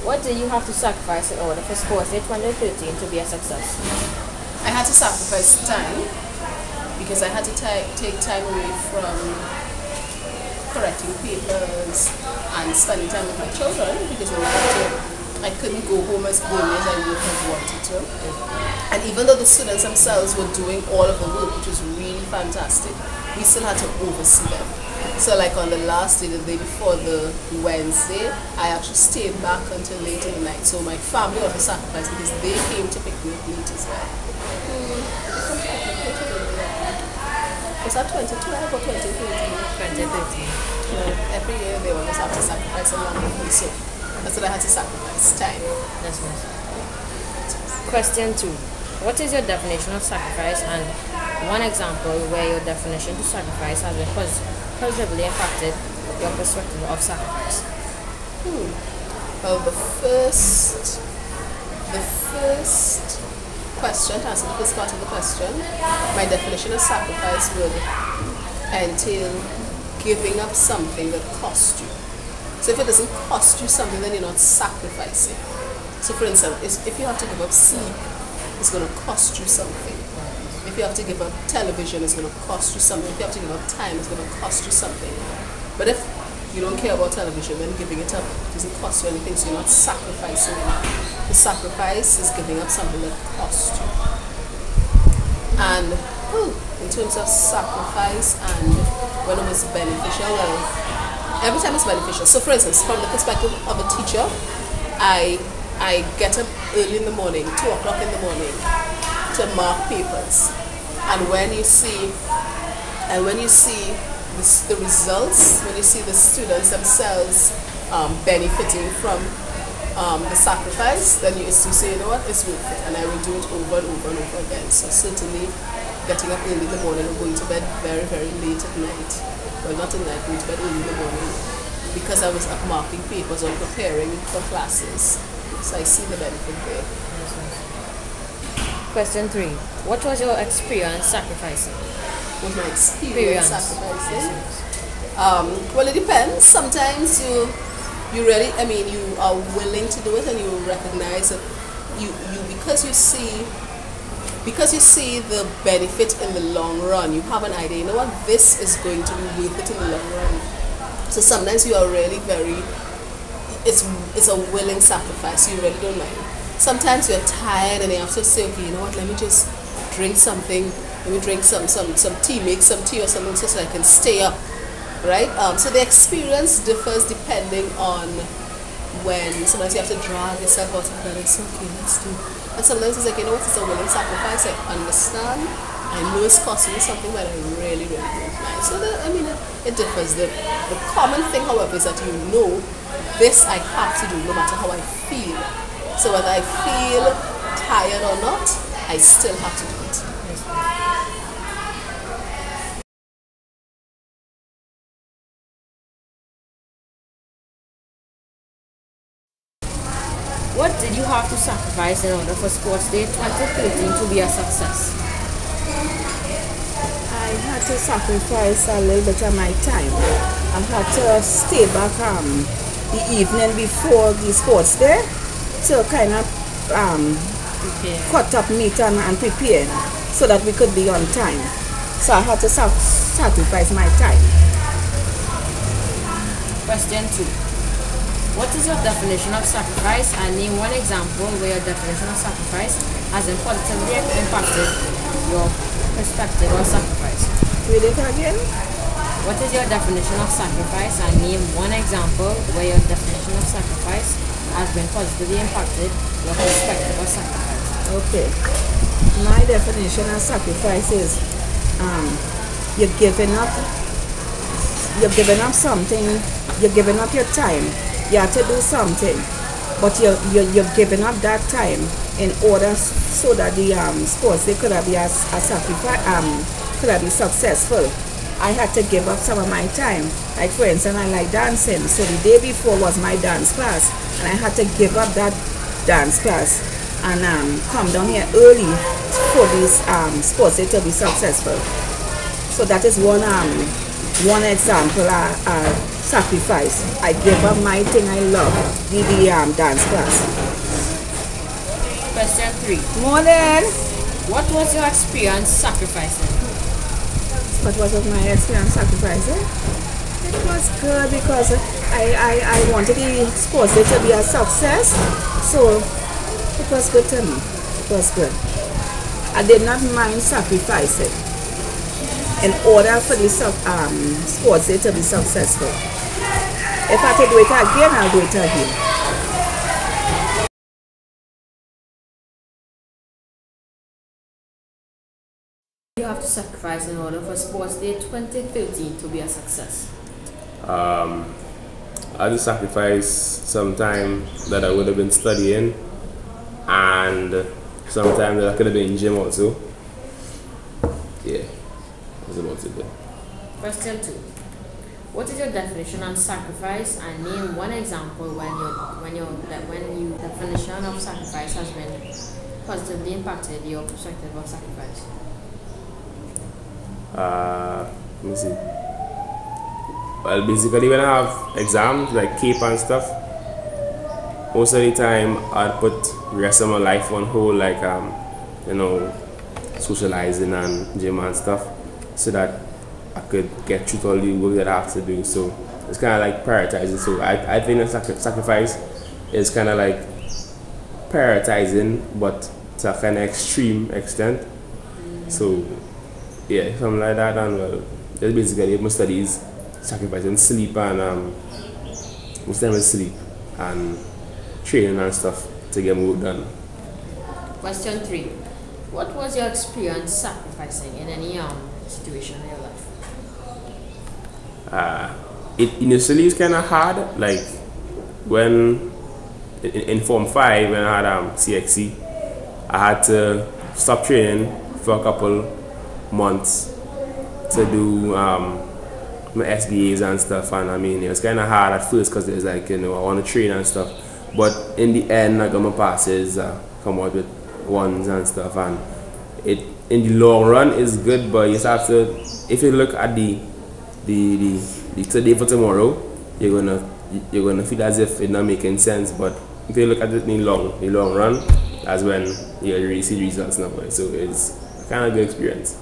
What did you have to sacrifice in order for Sports Day 2013 to be a success? I had to sacrifice time because I had to take time away from correcting papers and spending time with my children because I couldn't go home as early as I would have wanted to. And even though the students themselves were doing all of the work, which was really fantastic, we still had to oversee them. So like on the last day, the day before the Wednesday, I actually stayed back until late in the night. So my family also sacrificed because they came to pick me up late as well. Was that 2012 or 2013? 2013. Every year they always have to sacrifice a lot of me, so that's what I had to sacrifice, time. That's nice. Question 2. What is your definition of sacrifice, and one example where your definition to sacrifice has been positively impacted your perspective of sacrifice? Well, the first question, to answer the first part of the question, my definition of sacrifice would entail giving up something that cost you. So if it doesn't cost you something, then you're not sacrificing. So for instance, if you have to give up sleep, it's going to cost you something. If you have to give up television, it's going to cost you something. If you have to give up time, it's going to cost you something. But if you don't care about television, then giving it up doesn't cost you anything, so you're not sacrificing it. The sacrifice is giving up something that costs you. And in terms of sacrifice and when it was beneficial, well, every time it's beneficial. So for instance, from the perspective of a teacher, I get up early in the morning, 2 o'clock in the morning, to mark papers. And when you see the results, when you see the students themselves benefiting from the sacrifice, then you say, you know what, it's worth it, and I will do it over and over and over again. So certainly getting up early in the morning and going to bed very, very late at night, well, not at night, going to bed early in the morning, because I was up marking papers or preparing for classes. So I see the benefit there. Question 3. What was your experience sacrificing? With my experience sacrificing? Yes. Well, it depends. Sometimes you really, you are willing to do it, and you recognize that because you see the benefit in the long run, you have an idea, you know what, this is going to be worth it in the long run. So sometimes you are really it's a willing sacrifice, you really don't mind. Sometimes you're tired and you have to say, okay, you know what, let me just drink something, let me drink some tea, make some tea or something so that I can stay up, right? So the experience differs depending on when. Sometimes you have to drag yourself out of bed, it's okay, let's do it. And sometimes it's like, you know what, it's a willing sacrifice, I understand, I know it's costing me something, but I really, really don't mind. So it differs. The common thing, however, is that you know, this I have to do no matter how I feel. So whether I feel tired or not, I still have to do it. What did you have to sacrifice in order for Sports Day 2013 to be a success? I had to sacrifice a little bit of my time. I had to stay back the evening before the Sports Day to kind of cut up meat and prepare so that we could be on time. So I had to sacrifice my time. Question 2. What is your definition of sacrifice, and name one example where your definition of sacrifice has positively impacted your perspective of sacrifice? Read it again. What is your definition of sacrifice, and name one example where your definition of sacrifice has been positively impacted your perspective of sacrifice? Okay. My definition of sacrifice is you're giving up something, you're giving up your time. You have to do something, but you're giving up that time in order so that the sports they could have been a sacrifice, could have been successful. I had to give up some of my time. Like for instance, I like dancing, so the day before was my dance class, and I had to give up that dance class and come down here early for these sports day to be successful. So that is one example sacrifice. I gave up my thing I love, the dance class. Question 3. Morning. What was your experience sacrificing? What was my experience sacrificing? It was good because I wanted the sports day to be a success. So it was good to me. It was good. I did not mind sacrificing in order for the sports day to be successful. If I could do it again, I'll do it again. You have to sacrifice in order for Sports Day 2013 to be a success. I had to sacrifice some time that I would have been studying and some time that I could have been in gym also. Yeah, that's about it. Question 2. What is your definition on sacrifice, and name one example when your definition of sacrifice has been positively impacted your perspective of sacrifice? Let me see. Well, basically when I have exams like CAPE and stuff, most of the time I'd put the rest of my life on hold, like socializing and gym and stuff, so that I could get through all the work that I have to do. So it's kind of like prioritizing. So I think that sacrifice is kind of like prioritizing, but to a kind of extreme extent. So yeah, something like that. And well, that's basically my studies, sacrificing sleep and most time is sleep and training and stuff to get more done. Question 3. What was your experience sacrificing in any situation in your life? It initially is kind of hard, like when in Form 5 when I had CXC, I had to stop training for a couple months to do my SBAs and stuff, and I mean it was kind of hard at first because it's like, I want to train and stuff, but in the end I got my passes, come out with ones and stuff, and it in the long run is good, but you just have to, if you look at the today for tomorrow, you're gonna feel as if it's not making sense, but if you look at it in the long run, that's when you really see results now. So it's a kind of good experience.